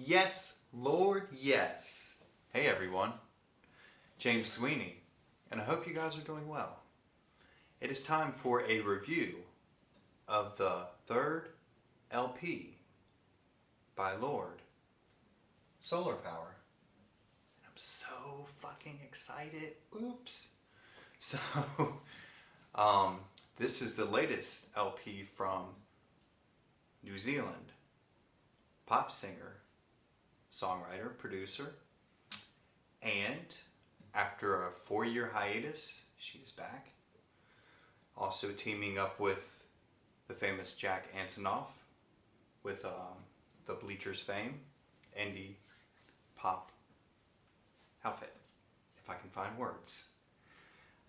Yes, Lord, yes. Hey everyone, James Sweeney, and I hope you guys are doing well. It is time for a review of the third LP by Lorde, Solar Power. And I'm so fucking excited. Oops. So, this is the latest LP from New Zealand, pop singer, songwriter, producer, and after a 4-year hiatus, she is back. Also teaming up with the famous Jack Antonoff with the Bleachers fame, indie pop outfit, if I can find words.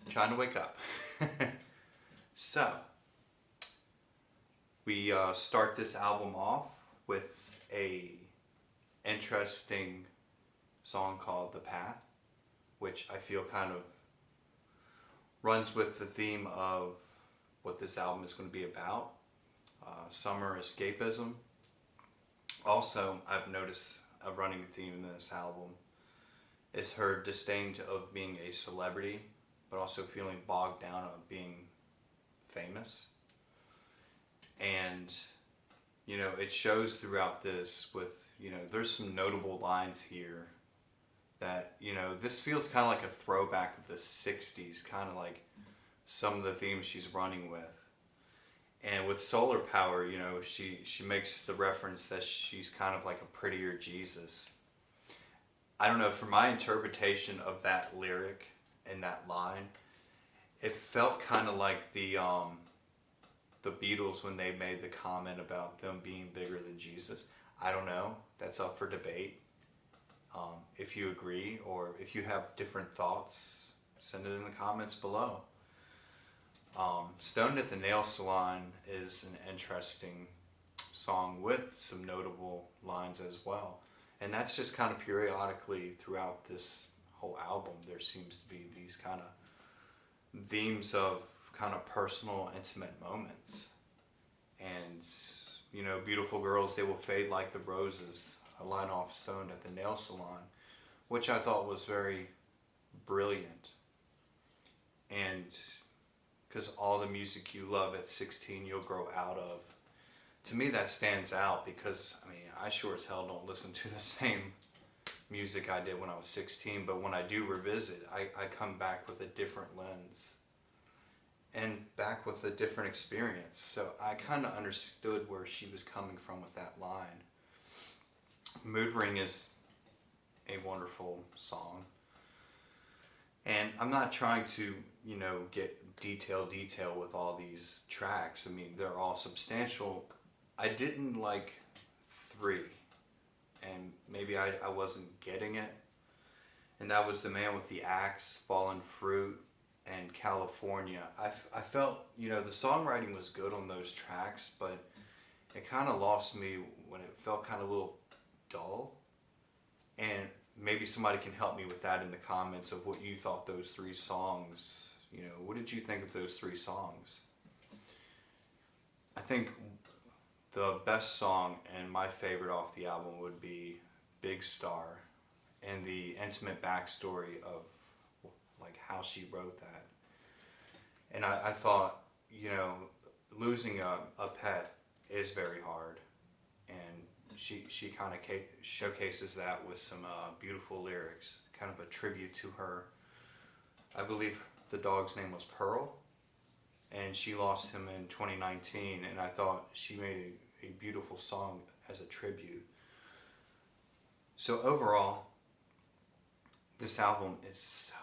I'm trying to wake up. So, we start this album off with a interesting song called The Path, which I feel kind of runs with the theme of what this album is going to be about. Summer escapism. Also, I've noticed a running theme in this album is her disdain of being a celebrity, but also feeling bogged down of being famous. And, you know, it shows throughout this with, you know, there's some notable lines here that, you know, this feels kind of like a throwback of the 60s, kind of like some of the themes she's running with. And with Solar Power, you know, she makes the reference that she's kind of like a prettier Jesus. I don't know, for my interpretation of that lyric and that line, it felt kind of like the Beatles when they made the comment about them being bigger than Jesus. I don't know. That's up for debate. If you agree or if you have different thoughts, send it in the comments below. Stoned at the Nail Salon is an interesting song with some notable lines as well. And that's just kind of periodically throughout this whole album. There seems to be these kind of themes of kind of personal, intimate moments. And, you know, beautiful girls, they will fade like the roses. A line off Stoned at the Nail Salon, which I thought was very brilliant. And because all the music you love at 16 you'll grow out of. To me that stands out because, I mean, I sure as hell don't listen to the same music I did when I was 16, but when I do revisit, I come back with a different lens and back with a different experience. So I kind of understood where she was coming from with that line. Mood Ring is a wonderful song. And I'm not trying to, you know, get detail with all these tracks. I mean, they're all substantial. I didn't like 3. And maybe I wasn't getting it. And that was The Man with the Axe, Fallen Fruit, and California. I felt, you know, the songwriting was good on those tracks, but it kind of lost me when it felt kind of a little dull. And maybe somebody can help me with that in the comments of what you thought those 3 songs, you know, what did you think of those 3 songs? I think the best song and my favorite off the album would be Big Star, and the intimate backstory of like how she wrote that. And I thought, you know, losing a pet is very hard, and she kind of showcases that with some beautiful lyrics, kind of a tribute to her. I believe the dog's name was Pearl, and she lost him in 2019, and I thought she made a beautiful song as a tribute. So overall, this album is so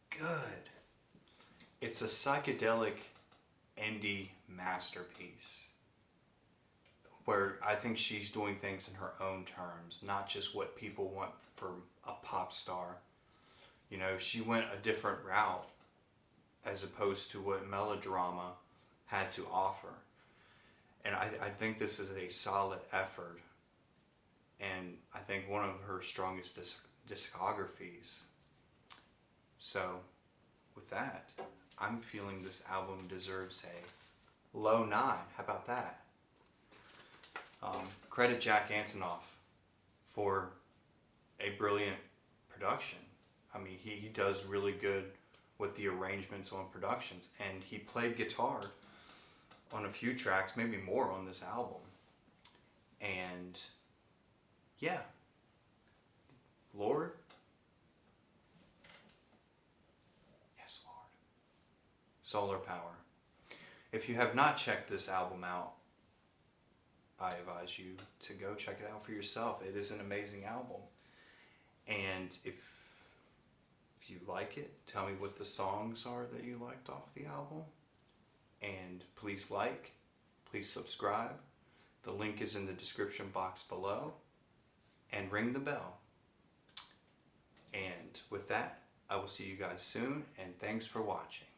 good. It's a psychedelic indie masterpiece where I think she's doing things in her own terms, not just what people want from a pop star. You know, she went a different route as opposed to what melodrama had to offer. And I think this is a solid effort, and I think one of her strongest discographies. So, with that, I'm feeling this album deserves a low 9. How about that? Credit Jack Antonoff for a brilliant production. I mean, he does really good with the arrangements on productions, and he played guitar on a few tracks, maybe more on this album. And yeah, Lorde. Yes, Lord. Solar Power. If you have not checked this album out, I advise you to go check it out for yourself. It is an amazing album. And if you like it, tell me what the songs are that you liked off the album. And please please subscribe. The link is in the description box below. And ring the bell. And with that, I will see you guys soon. And thanks for watching.